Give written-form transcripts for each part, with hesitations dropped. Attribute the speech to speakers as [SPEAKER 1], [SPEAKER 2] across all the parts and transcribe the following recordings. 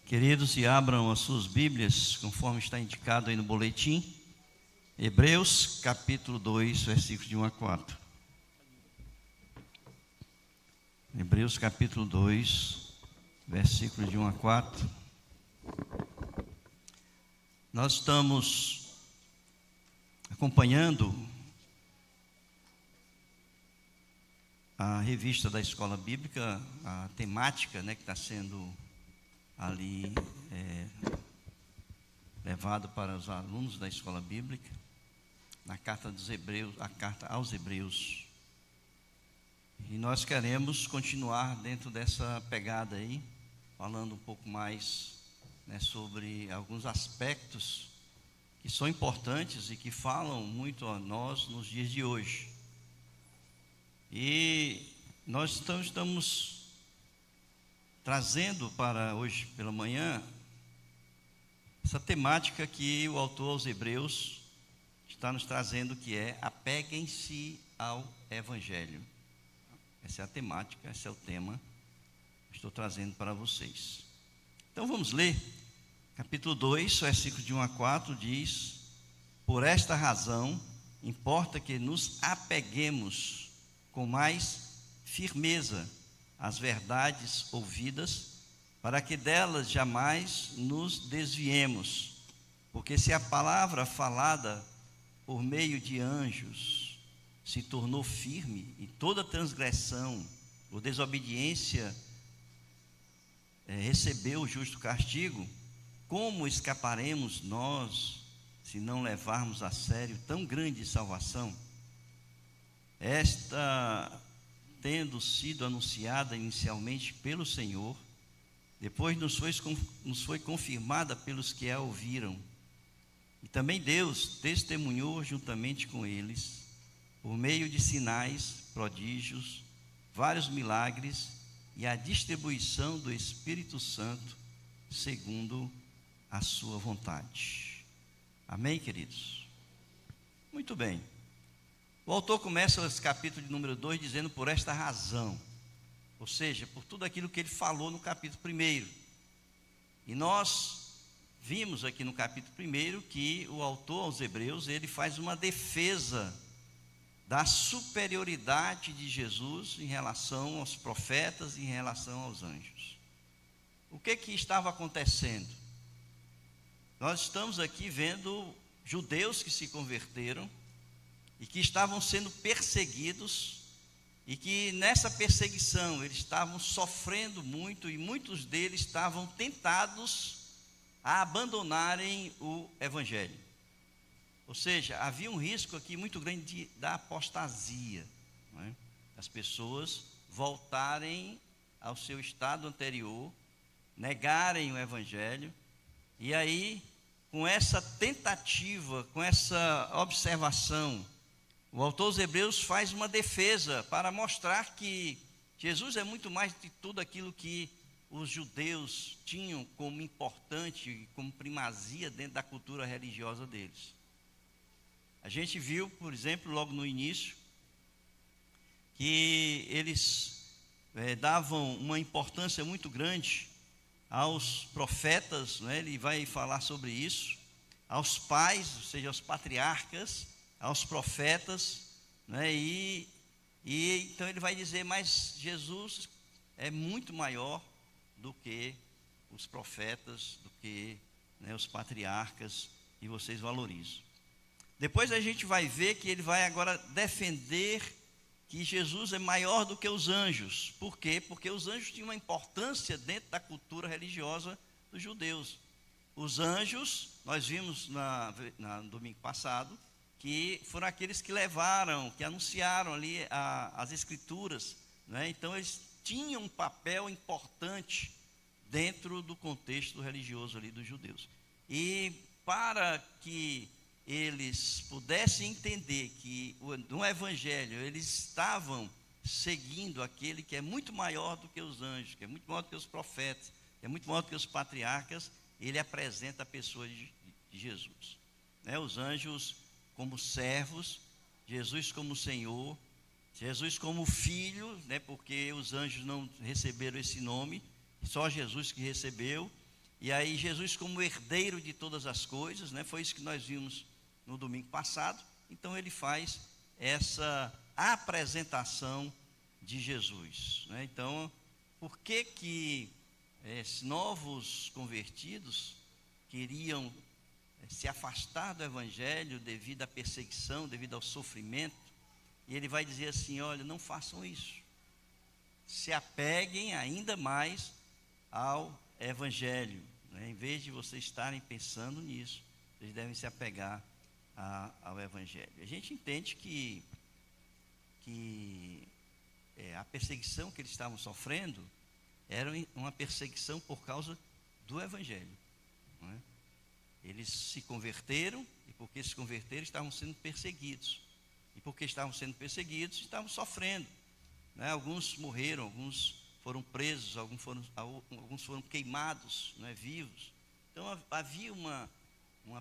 [SPEAKER 1] Queridos, e abram as suas Bíblias, conforme está indicado aí no boletim, Hebreus capítulo 2, versículos de 1 a 4. Hebreus capítulo 2, versículos de 1 a 4. Nós estamos acompanhando a revista da Escola Bíblica, a temática, que está sendo ali levado para os alunos da Escola Bíblica, na carta dos Hebreus, a carta aos Hebreus. E nós queremos continuar dentro dessa pegada aí, falando um pouco mais, sobre alguns aspectos que são importantes e que falam muito a nós nos dias de hoje. E nós estamos trazendo para hoje pela manhã essa temática que o autor aos Hebreus está nos trazendo, que é: apeguem-se ao Evangelho. Essa é a temática, esse é o tema que estou trazendo para vocês. Então vamos ler, capítulo 2, versículos de 1 a 4, diz: por esta razão, importa que nos apeguemos com mais firmeza às verdades ouvidas, para que delas jamais nos desviemos. Porque se a palavra falada por meio de anjos se tornou firme, e toda transgressão ou desobediência recebeu o justo castigo, como escaparemos nós se não levarmos a sério tão grande salvação? Esta, tendo sido anunciada inicialmente pelo Senhor, depois nos foi confirmada pelos que a ouviram. E também Deus testemunhou juntamente com eles, por meio de sinais, prodígios, vários milagres e a distribuição do Espírito Santo, segundo a sua vontade. Amém, queridos? Muito bem. O autor começa esse capítulo de número 2 dizendo: por esta razão, ou seja, por tudo aquilo que ele falou no capítulo 1. E nós vimos aqui no capítulo 1 que o autor aos Hebreus, ele faz uma defesa da superioridade de Jesus em relação aos profetas e em relação aos anjos. O que estava acontecendo? Nós estamos aqui vendo judeus que se converteram e que estavam sendo perseguidos, e que nessa perseguição eles estavam sofrendo muito, e muitos deles estavam tentados a abandonarem o Evangelho. Ou seja, havia um risco aqui muito grande da apostasia, as pessoas voltarem ao seu estado anterior, negarem o Evangelho. E aí, com essa tentativa, com essa observação, o autor aos Hebreus faz uma defesa para mostrar que Jesus é muito mais de tudo aquilo que os judeus tinham como importante, como primazia dentro da cultura religiosa deles. A gente viu, por exemplo, logo no início, que eles davam uma importância muito grande aos profetas, ele vai falar sobre isso, aos pais, ou seja, aos patriarcas, aos profetas, e então ele vai dizer: mas Jesus é muito maior do que os profetas, do que os patriarcas, e vocês valorizam. Depois a gente vai ver que ele vai agora defender que Jesus é maior do que os anjos. Por quê? Porque os anjos tinham uma importância dentro da cultura religiosa dos judeus. Os anjos, nós vimos no domingo passado, que foram aqueles que levaram, que anunciaram ali as escrituras, Então eles tinham um papel importante dentro do contexto religioso ali dos judeus. E para que eles pudessem entender que no Evangelho eles estavam seguindo aquele que é muito maior do que os anjos, que é muito maior do que os profetas, que é muito maior do que os patriarcas, ele apresenta a pessoa de Jesus. Os anjos como servos, Jesus como Senhor, Jesus como Filho, porque os anjos não receberam esse nome, só Jesus que recebeu. E aí Jesus como herdeiro de todas as coisas, né? Foi isso que nós vimos no domingo passado. Então ele faz essa apresentação de Jesus, né? Então, por que esses novos convertidos queriam se afastar do Evangelho devido à perseguição, devido ao sofrimento? E ele vai dizer assim: olha, não façam isso, se apeguem ainda mais ao Evangelho, né? Em vez de vocês estarem pensando nisso, vocês devem se apegar ao Evangelho. A gente entende que a perseguição que eles estavam sofrendo era uma perseguição por causa do Evangelho, não é? Eles se converteram, e porque se converteram estavam sendo perseguidos, e porque estavam sendo perseguidos estavam sofrendo, né? Alguns morreram, alguns foram presos, alguns foram queimados, né, vivos. Então havia uma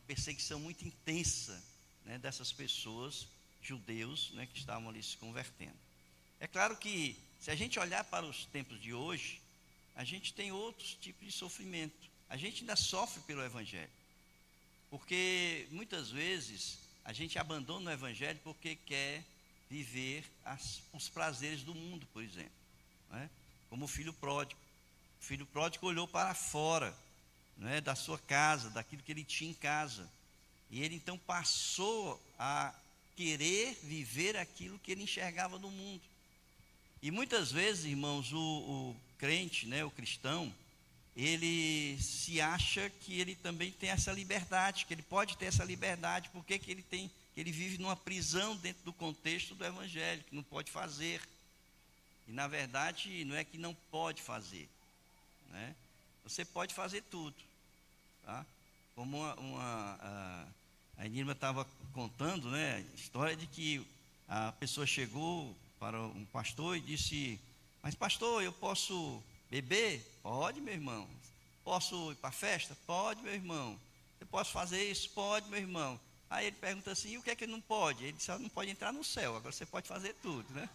[SPEAKER 1] perseguição muito intensa, né, dessas pessoas, judeus, né, que estavam ali se convertendo. É claro que, se a gente olhar para os tempos de hoje, a gente tem outros tipos de sofrimento. A gente ainda sofre pelo Evangelho, porque muitas vezes a gente abandona o Evangelho porque quer viver os prazeres do mundo, por exemplo, né? Como o filho pródigo. O filho pródigo olhou para fora, né, da sua casa, daquilo que ele tinha em casa, e ele então passou a querer viver aquilo que ele enxergava no mundo. E muitas vezes, irmãos, o crente, né, o cristão, ele se acha que ele também tem essa liberdade, que ele pode ter essa liberdade, porque que ele vive numa prisão dentro do contexto do Evangelho, que não pode fazer. E na verdade não é que não pode fazer, né? Você pode fazer tudo, tá? Como a Enirma estava contando, né, a história de que a pessoa chegou para um pastor e disse: mas pastor, eu posso beber? Pode, meu irmão. Posso ir para a festa? Pode, meu irmão. Eu posso fazer isso? Pode, meu irmão. Aí ele pergunta assim: e o que é que não pode? Ele disse: não pode entrar no céu, agora você pode fazer tudo, né?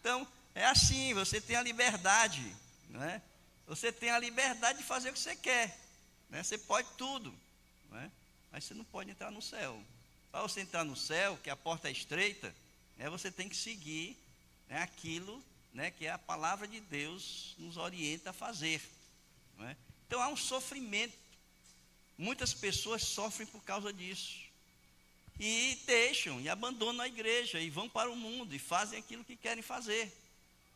[SPEAKER 1] Então, é assim, você tem a liberdade, né? Você tem a liberdade de fazer o que você quer, né? Você pode tudo, né? Mas você não pode entrar no céu. Para você entrar no céu, que a porta é estreita, né, você tem que seguir, né, aquilo, né, que a palavra de Deus nos orienta a fazer, não é? Então há um sofrimento. Muitas pessoas sofrem por causa disso, e deixam, e abandonam a igreja, e vão para o mundo, e fazem aquilo que querem fazer,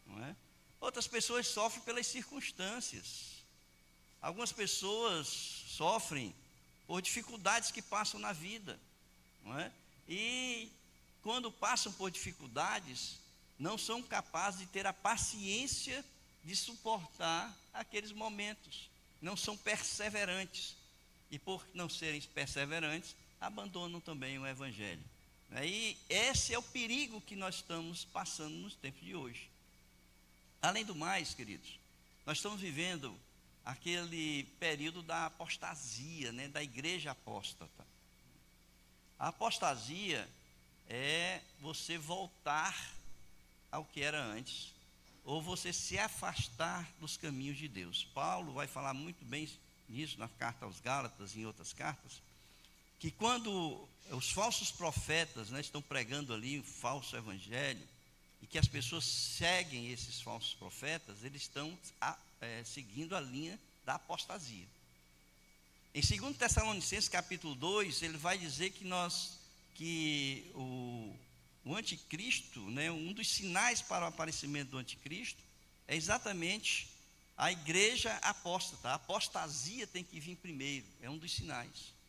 [SPEAKER 1] não é? Outras pessoas sofrem pelas circunstâncias. Algumas pessoas sofrem por dificuldades que passam na vida, não é? E quando passam por dificuldades, não são capazes de ter a paciência de suportar aqueles momentos, não são perseverantes, e por não serem perseverantes, abandonam também o Evangelho. E esse é o perigo que nós estamos passando nos tempos de hoje. Além do mais, queridos, nós estamos vivendo aquele período da apostasia, né, da igreja apóstata. A apostasia é você voltar ao que era antes, ou você se afastar dos caminhos de Deus. Paulo vai falar muito bem nisso na carta aos Gálatas e em outras cartas, que quando os falsos profetas, né, estão pregando ali um falso evangelho, e que as pessoas seguem esses falsos profetas, eles estão seguindo a linha da apostasia. Em 2 Tessalonicenses capítulo 2, ele vai dizer que o anticristo, né, um dos sinais para o aparecimento do anticristo é exatamente a igreja apóstata. A apostasia tem que vir primeiro, é um dos sinais.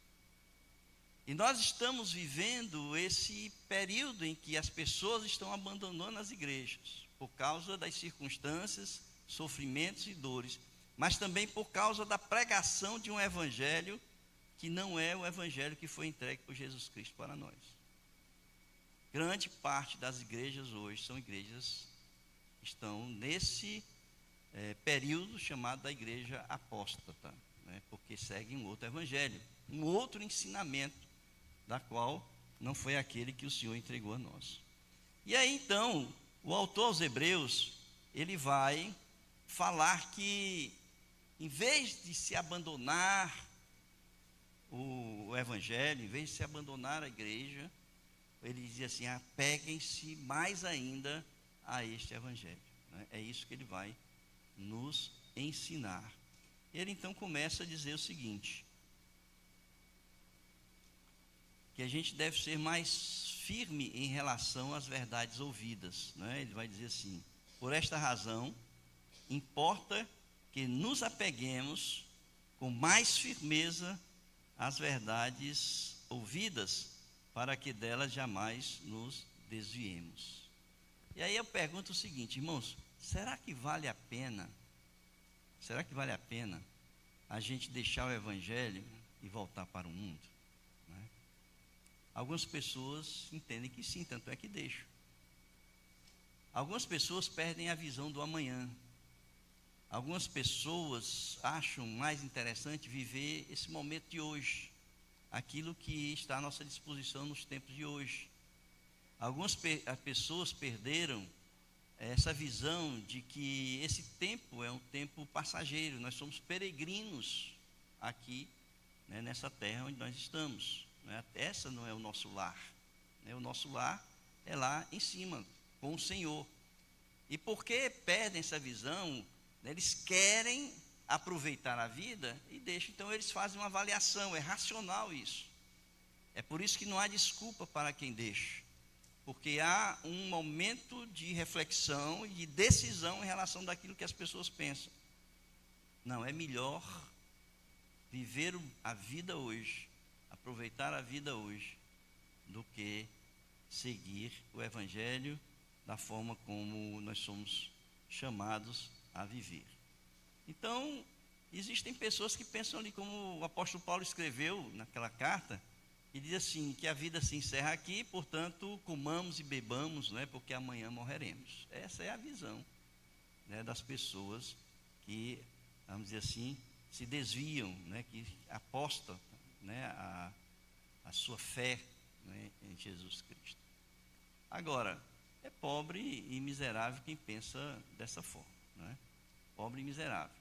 [SPEAKER 1] E nós estamos vivendo esse período em que as pessoas estão abandonando as igrejas, por causa das circunstâncias, sofrimentos e dores, mas também por causa da pregação de um evangelho que não é o evangelho que foi entregue por Jesus Cristo para nós. Grande parte das igrejas hoje são igrejas que estão nesse período chamado da igreja apóstata, né, porque seguem um outro evangelho, um outro ensinamento, da qual não foi aquele que o Senhor entregou a nós. E aí então, o autor aos Hebreus, ele vai falar que em vez de se abandonar o evangelho, em vez de se abandonar a igreja, ele dizia assim: apeguem-se mais ainda a este evangelho. É isso que ele vai nos ensinar. Ele então começa a dizer o seguinte: que a gente deve ser mais firme em relação às verdades ouvidas. Ele vai dizer assim: por esta razão, importa que nos apeguemos com mais firmeza às verdades ouvidas, para que delas jamais nos desviemos. E aí eu pergunto o seguinte, irmãos: será que vale a pena a gente deixar o evangelho e voltar para o mundo? Algumas pessoas entendem que sim, tanto é que deixam. Algumas pessoas perdem a visão do amanhã. Algumas pessoas acham mais interessante viver esse momento de hoje, aquilo que está à nossa disposição nos tempos de hoje. Algumas pessoas perderam essa visão de que esse tempo é um tempo passageiro. Nós somos peregrinos aqui, nessa terra onde nós estamos. Essa não é o nosso lar. O nosso lar é lá em cima, com o Senhor. E porque perdem essa visão, eles querem aproveitar a vida e deixam. Então eles fazem uma avaliação, é racional isso. É por isso que não há desculpa para quem deixa, porque há um momento de reflexão e de decisão em relação daquilo que as pessoas pensam. Não, é melhor viver a vida hoje, aproveitar a vida hoje, do que seguir o evangelho da forma como nós somos chamados a viver. Então, existem pessoas que pensam ali como o apóstolo Paulo escreveu naquela carta, e diz assim, que a vida se encerra aqui, portanto, comamos e bebamos, porque amanhã morreremos. Essa é a visão, das pessoas que, vamos dizer assim, se desviam, que apostam, a sua fé, em Jesus Cristo. Agora, é pobre e miserável quem pensa dessa forma, pobre e miserável,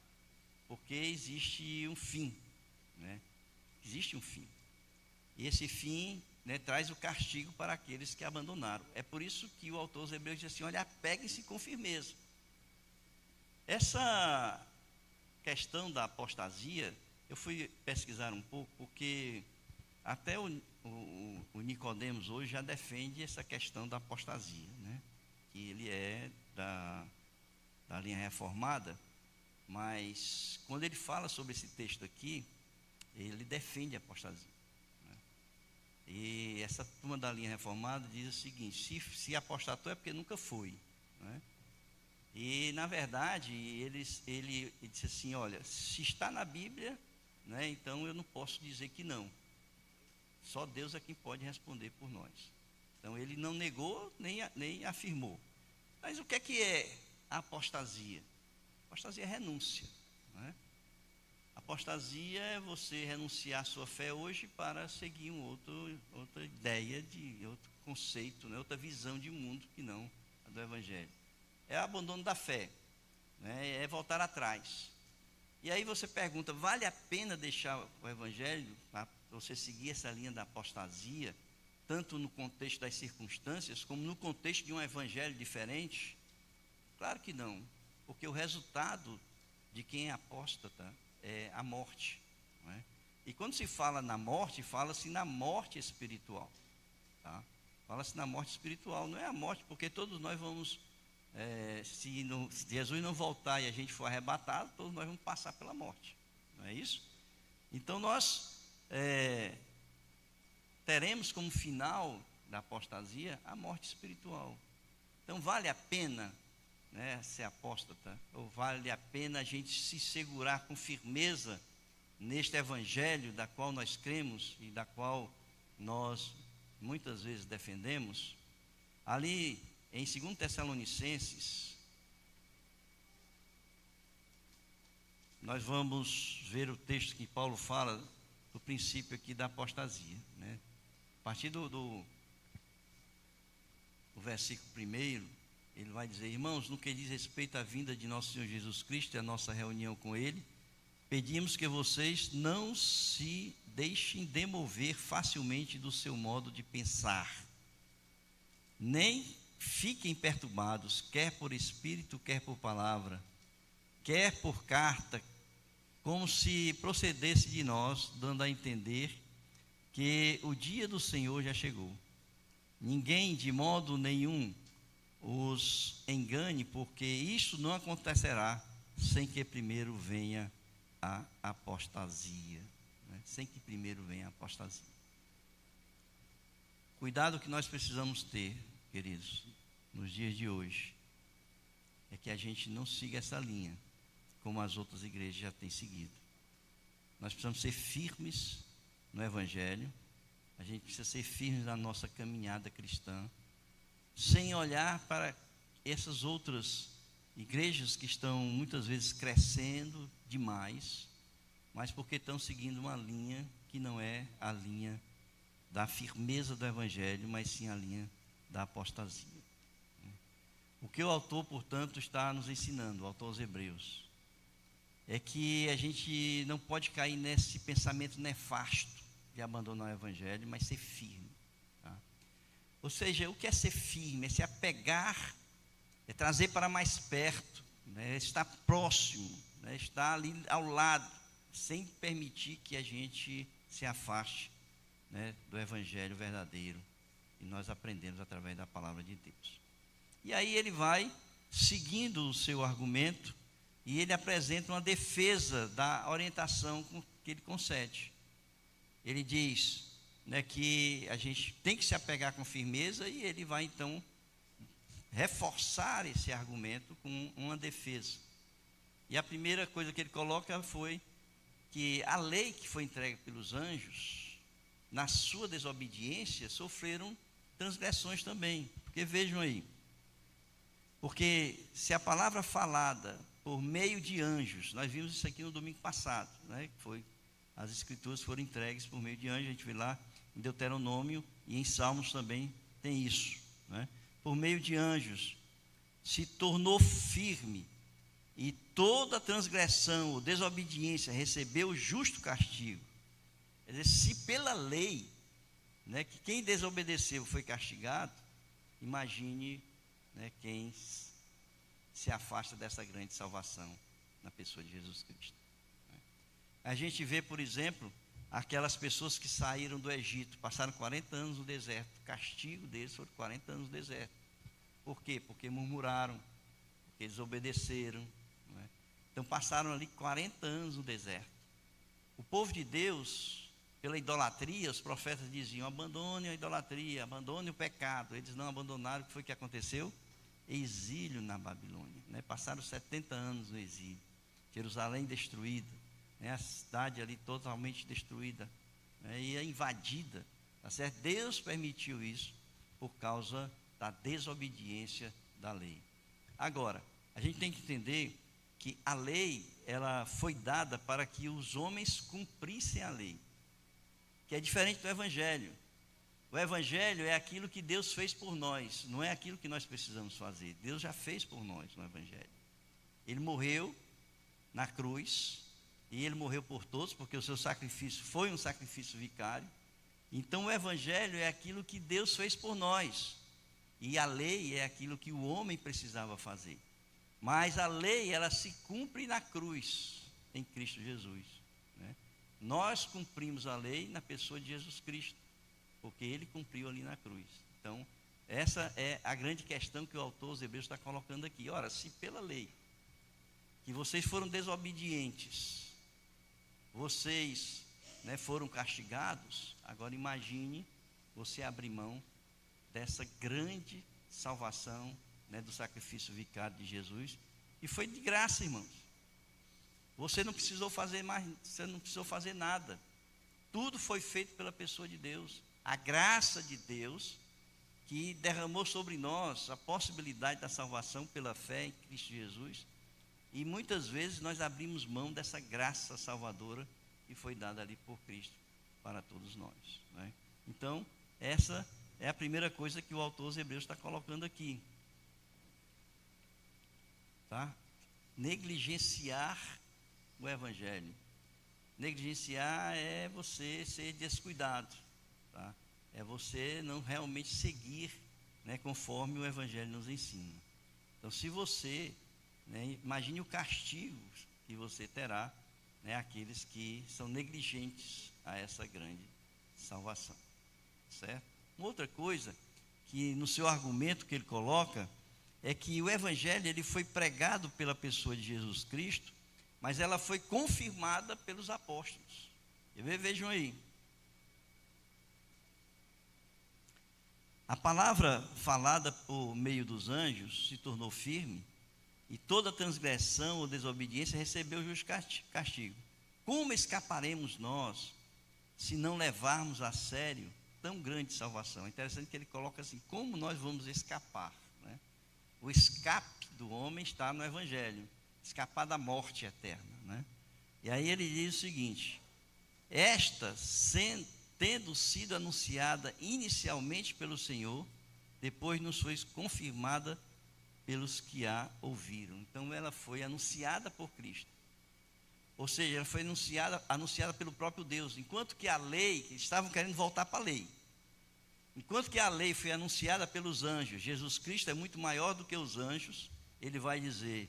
[SPEAKER 1] porque existe um fim, existe um fim, e esse fim, traz o castigo para aqueles que abandonaram. É por isso que o autor aos Hebreus diz assim: olha, apeguem-se com firmeza. Essa questão da apostasia, eu fui pesquisar um pouco, porque até o Nicodemos hoje já defende essa questão da apostasia, que ele é da linha reformada, mas quando ele fala sobre esse texto aqui, ele defende a apostasia. E essa turma da linha reformada diz o seguinte: se apostatou é porque nunca foi. E na verdade ele disse assim: olha, se está na Bíblia, então eu não posso dizer que não. Só Deus é quem pode responder por nós. Então ele não negou nem afirmou. Mas o que é a apostasia? Apostasia é renúncia. Apostasia é você renunciar à sua fé hoje para seguir outra ideia, outro conceito, outra visão de mundo que não a do Evangelho. É o abandono da fé, é voltar atrás. E aí você pergunta: vale a pena deixar o Evangelho, para você seguir essa linha da apostasia, tanto no contexto das circunstâncias, como no contexto de um Evangelho diferente? Claro que não, porque o resultado de quem é apóstata é a morte. E quando se fala na morte, fala-se na morte espiritual. Fala-se na morte espiritual, não é a morte, porque todos nós vamos, se Jesus não voltar e a gente for arrebatado, todos nós vamos passar pela morte, não é isso? Então nós teremos como final da apostasia a morte espiritual. Então vale a pena ser apóstata, ou vale a pena a gente se segurar com firmeza neste evangelho da qual nós cremos e da qual nós muitas vezes defendemos? Ali em 2 Tessalonicenses, nós vamos ver o texto que Paulo fala do princípio aqui da apostasia, a partir do versículo 1, ele vai dizer: irmãos, no que diz respeito à vinda de nosso Senhor Jesus Cristo e a nossa reunião com Ele, pedimos que vocês não se deixem demover facilmente do seu modo de pensar, nem fiquem perturbados, quer por espírito, quer por palavra, quer por carta, como se procedesse de nós, dando a entender que o dia do Senhor já chegou. Ninguém de modo nenhum os engane, porque isso não acontecerá sem que primeiro venha a apostasia. Sem que primeiro venha a apostasia. Cuidado que nós precisamos ter, queridos, nos dias de hoje, é que a gente não siga essa linha, como as outras igrejas já têm seguido. Nós precisamos ser firmes no Evangelho, a gente precisa ser firmes na nossa caminhada cristã, sem olhar para essas outras igrejas que estão muitas vezes crescendo demais, mas porque estão seguindo uma linha que não é a linha da firmeza do Evangelho, mas sim a linha da apostasia. O que o autor, portanto, está nos ensinando, o autor aos Hebreus, é que a gente não pode cair nesse pensamento nefasto de abandonar o Evangelho, mas ser firme. Tá? Ou seja, o que é ser firme? É se apegar, é trazer para mais perto, né? É estar próximo, né? Estar ali ao lado, sem permitir que a gente se afaste, né, do Evangelho verdadeiro, e nós aprendemos através da palavra de Deus. E aí ele vai seguindo o seu argumento, e ele apresenta uma defesa da orientação que ele concede. Ele diz, né, que a gente tem que se apegar com firmeza, e ele vai então reforçar esse argumento com uma defesa. E a primeira coisa que ele coloca foi que a lei que foi entregue pelos anjos, na sua desobediência, sofreram transgressões também. Porque vejam aí, porque se a palavra falada por meio de anjos, nós vimos isso aqui no domingo passado, né, que foi, as escrituras foram entregues por meio de anjos, a gente vê lá em Deuteronômio e em Salmos também tem isso, né, por meio de anjos, se tornou firme, e toda transgressão ou desobediência recebeu justo castigo. Quer dizer, se pela lei, né, que quem desobedeceu foi castigado, imagine, né, quem se afasta dessa grande salvação na pessoa de Jesus Cristo. A gente vê, por exemplo, aquelas pessoas que saíram do Egito, passaram 40 anos no deserto, o castigo deles foi 40 anos no deserto. Por quê? Porque murmuraram, porque desobedeceram. Então passaram ali 40 anos no deserto. O povo de Deus, pela idolatria, os profetas diziam: abandone a idolatria, abandone o pecado. Eles não abandonaram. O que foi que aconteceu? Exílio na Babilônia, né? Passaram 70 anos no exílio. Jerusalém destruída, né? A cidade ali totalmente destruída, né? E invadida, tá certo? Deus permitiu isso por causa da desobediência da lei. Agora, a gente tem que entender que a lei, ela foi dada para que os homens cumprissem a lei, que é diferente do Evangelho. O Evangelho é aquilo que Deus fez por nós, não é aquilo que nós precisamos fazer. Deus já fez por nós no Evangelho. Ele morreu na cruz, e Ele morreu por todos, porque o seu sacrifício foi um sacrifício vicário. Então o Evangelho é aquilo que Deus fez por nós, e a lei é aquilo que o homem precisava fazer. Mas a lei, ela se cumpre na cruz, em Cristo Jesus, né? Nós cumprimos a lei na pessoa de Jesus Cristo, porque Ele cumpriu ali na cruz. Então, essa é a grande questão que o autor aos Hebreus está colocando aqui. Ora, se pela lei, que vocês foram desobedientes, vocês, né, foram castigados, agora imagine você abrir mão dessa grande salvação, né, do sacrifício vicário de Jesus, e foi de graça, irmãos. Você não precisou fazer mais, você não precisou fazer nada. Tudo foi feito pela pessoa de Deus. A graça de Deus que derramou sobre nós a possibilidade da salvação pela fé em Cristo Jesus. E muitas vezes nós abrimos mão dessa graça salvadora que foi dada ali por Cristo para todos nós, né? Então, essa é a primeira coisa que o autor aos Hebreus está colocando aqui. Tá? Negligenciar o Evangelho. Negligenciar é você ser descuidado, tá? É você não realmente seguir, né, conforme o Evangelho nos ensina. Então, se você, né, imagine o castigo que você terá, né, aqueles que são negligentes a essa grande salvação, certo? Uma outra coisa que no seu argumento que ele coloca é que o Evangelho ele foi pregado pela pessoa de Jesus Cristo, mas ela foi confirmada pelos apóstolos. Vejam aí. A palavra falada por meio dos anjos se tornou firme, e toda transgressão ou desobediência recebeu justo castigo. Como escaparemos nós, se não levarmos a sério tão grande salvação? É interessante que ele coloca assim, como nós vamos escapar, né? O escape do homem está no Evangelho, escapar da morte eterna, né? E aí ele diz o seguinte: esta, tendo sido anunciada inicialmente pelo Senhor, depois nos foi confirmada pelos que a ouviram. Então ela foi anunciada por Cristo, ou seja, ela foi anunciada pelo próprio Deus. Enquanto que a lei, eles estavam querendo voltar para a lei, enquanto que a lei foi anunciada pelos anjos, Jesus Cristo é muito maior do que os anjos. Ele vai dizer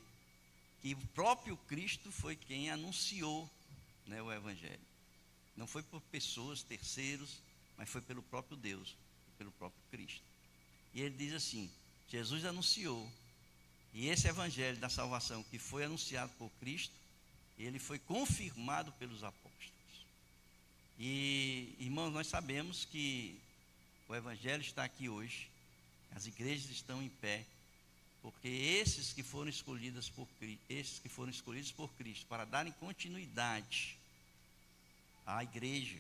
[SPEAKER 1] que o próprio Cristo foi quem anunciou, né, o Evangelho. Não foi por pessoas, terceiros, mas foi pelo próprio Deus, pelo próprio Cristo. E ele diz assim: Jesus anunciou, e esse Evangelho da salvação que foi anunciado por Cristo, ele foi confirmado pelos apóstolos. E, irmãos, nós sabemos que o Evangelho está aqui hoje, as igrejas estão em pé, porque esses que foram escolhidos por Cristo para darem continuidade à igreja,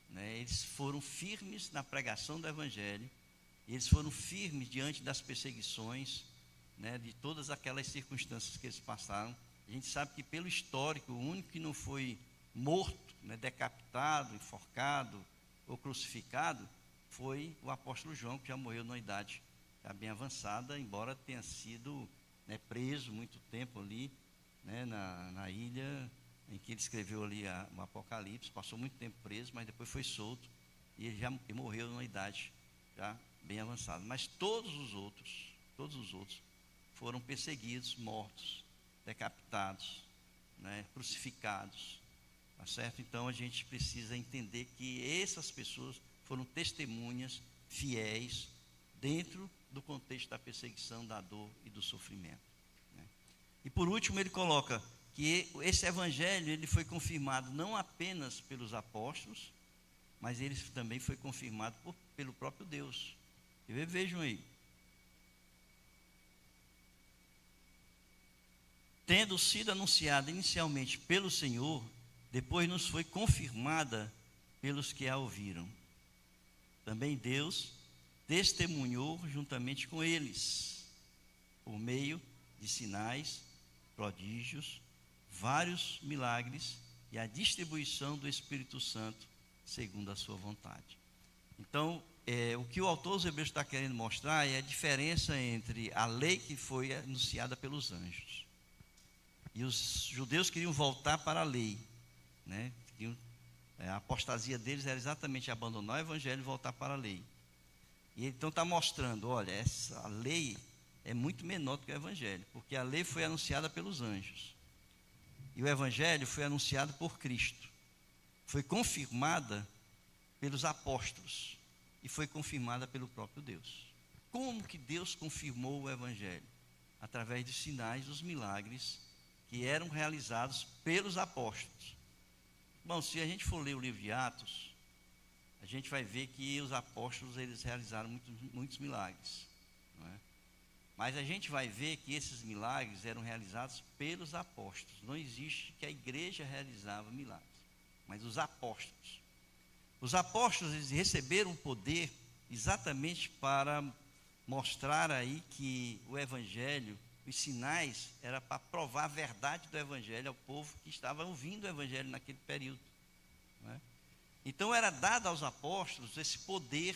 [SPEAKER 1] né, eles foram firmes na pregação do Evangelho, eles foram firmes diante das perseguições, né, de todas aquelas circunstâncias que eles passaram. A gente sabe que pelo histórico, o único que não foi morto, né, decapitado, enforcado ou crucificado, foi o apóstolo João, que já morreu numa idade já bem avançada, embora tenha sido, né, preso muito tempo ali, né, na ilha em que ele escreveu ali o Apocalipse. Passou muito tempo preso, mas depois foi solto, e ele já morreu numa idade já bem avançada. Mas todos os outros foram perseguidos, mortos, decapitados, né, crucificados, tá certo? Então a gente precisa entender que essas pessoas foram testemunhas fiéis dentro do contexto da perseguição, da dor e do sofrimento, né? E por último ele coloca que esse Evangelho ele foi confirmado não apenas pelos apóstolos, mas ele também foi confirmado pelo próprio Deus. E vejam aí: tendo sido anunciada inicialmente pelo Senhor, depois nos foi confirmada pelos que a ouviram. Também Deus testemunhou juntamente com eles, por meio de sinais, prodígios, vários milagres e a distribuição do Espírito Santo segundo a sua vontade. Então, o que o autor aos Hebreus está querendo mostrar é a diferença entre a lei que foi anunciada pelos anjos. E os judeus queriam voltar para a lei, né? A apostasia deles era exatamente abandonar o Evangelho e voltar para a lei. E ele então está mostrando: olha, essa lei é muito menor do que o Evangelho, porque a lei foi anunciada pelos anjos, e o Evangelho foi anunciado por Cristo, foi confirmada pelos apóstolos, e foi confirmada pelo próprio Deus. Como que Deus confirmou o Evangelho? Através dos sinais, dos milagres que eram realizados pelos apóstolos. Bom, se a gente for ler o livro de Atos, a gente vai ver que os apóstolos eles realizaram muitos milagres, não é? Mas a gente vai ver que esses milagres eram realizados pelos apóstolos. Não existe que a igreja realizava milagres, mas os apóstolos. Os apóstolos eles receberam o poder exatamente para mostrar aí que o Evangelho, os sinais, era para provar a verdade do Evangelho ao povo que estava ouvindo o Evangelho naquele período, não é? Então era dado aos apóstolos esse poder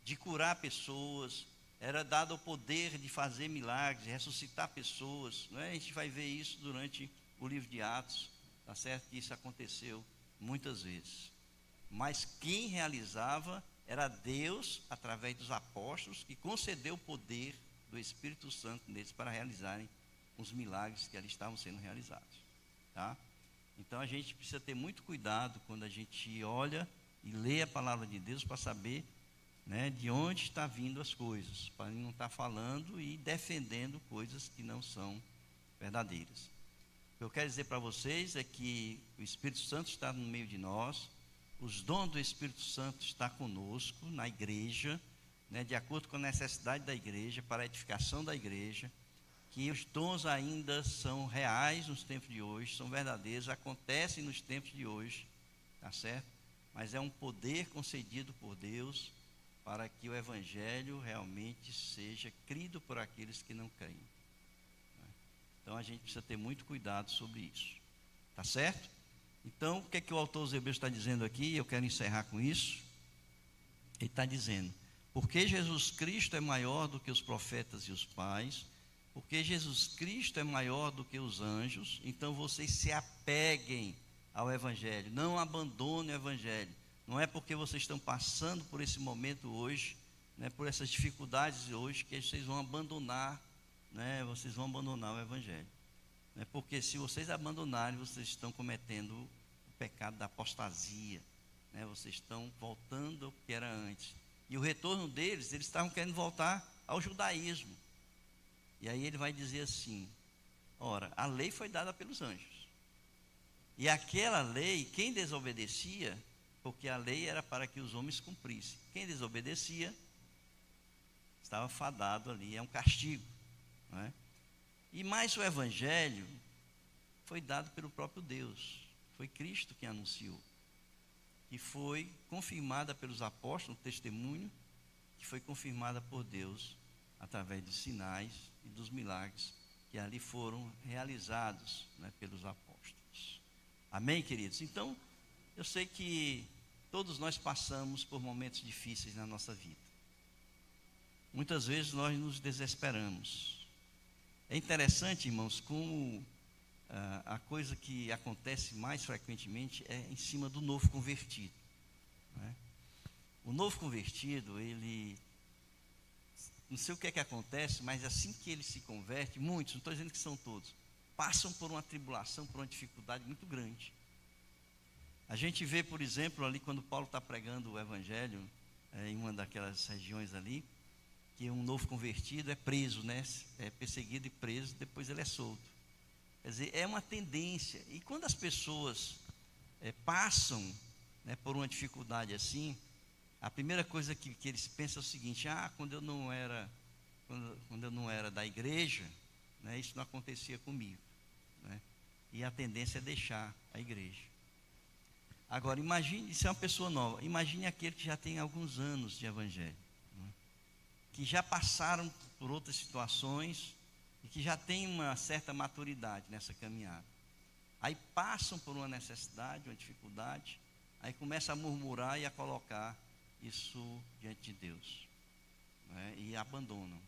[SPEAKER 1] de curar pessoas, era dado o poder de fazer milagres, de ressuscitar pessoas, não é? A gente vai ver isso durante o livro de Atos, Está certo que isso aconteceu muitas vezes. Mas quem realizava era Deus, através dos apóstolos, que concedeu o poder do Espírito Santo neles para realizarem os milagres que ali estavam sendo realizados. Tá? Então a gente precisa ter muito cuidado quando a gente olha e lê a palavra de Deus para saber, né, de onde está vindo as coisas, para não estar falando e defendendo coisas que não são verdadeiras. O que eu quero dizer para vocês é que o Espírito Santo está no meio de nós, os dons do Espírito Santo estão conosco na igreja, né, de acordo com a necessidade da igreja, para a edificação da igreja, que os dons ainda são reais nos tempos de hoje, são verdadeiros, acontecem nos tempos de hoje, tá certo? Mas é um poder concedido por Deus para que o Evangelho realmente seja crido por aqueles que não creem. Então a gente precisa ter muito cuidado sobre isso, tá certo? Então, o que é que o autor dos Hebreus está dizendo aqui? Eu quero encerrar com isso. Ele está dizendo: porque Jesus Cristo é maior do que os profetas e os pais, porque Jesus Cristo é maior do que os anjos, então vocês se apeguem ao Evangelho, não abandonem o Evangelho. Não é porque vocês estão passando por esse momento hoje, né, por essas dificuldades hoje, que vocês vão abandonar, né, vocês vão abandonar o Evangelho. Né, porque se vocês abandonarem, vocês estão cometendo o pecado da apostasia, né, vocês estão voltando ao que era antes. E o retorno deles, eles estavam querendo voltar ao judaísmo. E aí ele vai dizer assim: ora, a lei foi dada pelos anjos. E aquela lei, quem desobedecia, porque a lei era para que os homens cumprissem. Quem desobedecia, estava fadado ali, é um castigo. Não é? E mais o Evangelho foi dado pelo próprio Deus. Foi Cristo quem anunciou. E foi confirmada pelos apóstolos, no testemunho, que foi confirmada por Deus através dos sinais e dos milagres que ali foram realizados, né, pelos apóstolos. Amém, queridos? Então, eu sei que todos nós passamos por momentos difíceis na nossa vida. Muitas vezes nós nos desesperamos. É interessante, irmãos, como a coisa que acontece mais frequentemente é em cima do novo convertido. Né? O novo convertido, ele, não sei o que é que acontece, mas assim que ele se converte, muitos, não estou dizendo que são todos, passam por uma tribulação, por uma dificuldade muito grande. A gente vê, por exemplo, ali quando Paulo está pregando o Evangelho, em uma daquelas regiões ali, que um novo convertido é preso, né? É perseguido e preso, depois ele é solto. Quer dizer, é uma tendência. E quando as pessoas passam, né, por uma dificuldade assim, a primeira coisa que eles pensam é o seguinte: quando eu não era da igreja, né, isso não acontecia comigo. Né? E a tendência é deixar a igreja. Agora, imagine, isso é uma pessoa nova, imagine aquele que já tem alguns anos de Evangelho, né, que já passaram por outras situações e que já tem uma certa maturidade nessa caminhada. Aí passam por uma necessidade, uma dificuldade, aí começa a murmurar e a colocar isso diante de Deus, né, e abandonam.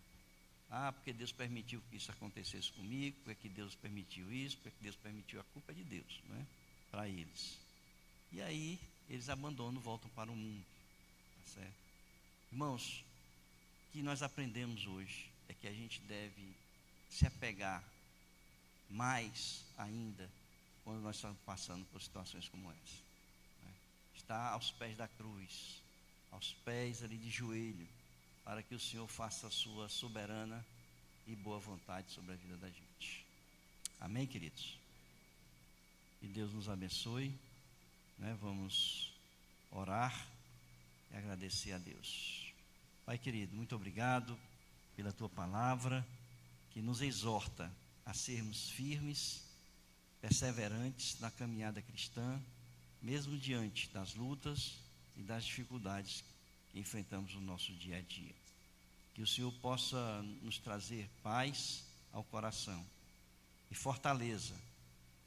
[SPEAKER 1] Porque Deus permitiu que isso acontecesse comigo, porque Deus permitiu isso, porque Deus permitiu, a culpa é de Deus, né, para eles. E aí eles abandonam, voltam para o mundo. Tá certo? Irmãos, o que nós aprendemos hoje é que a gente deve se apegar mais ainda quando nós estamos passando por situações como essa. Né? Estar aos pés da cruz, aos pés ali de joelho, para que o Senhor faça a sua soberana e boa vontade sobre a vida da gente. Amém, queridos? Que Deus nos abençoe. Né? Vamos orar e agradecer a Deus. Pai querido, muito obrigado pela tua palavra, que nos exorta a sermos firmes, perseverantes na caminhada cristã, mesmo diante das lutas e das dificuldades que enfrentamos no nosso dia a dia. Que o Senhor possa nos trazer paz ao coração e fortaleza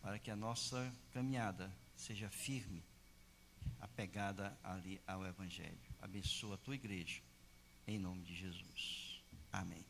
[SPEAKER 1] para que a nossa caminhada seja firme, apegada ali ao Evangelho. Abençoa a tua igreja, em nome de Jesus. Amém.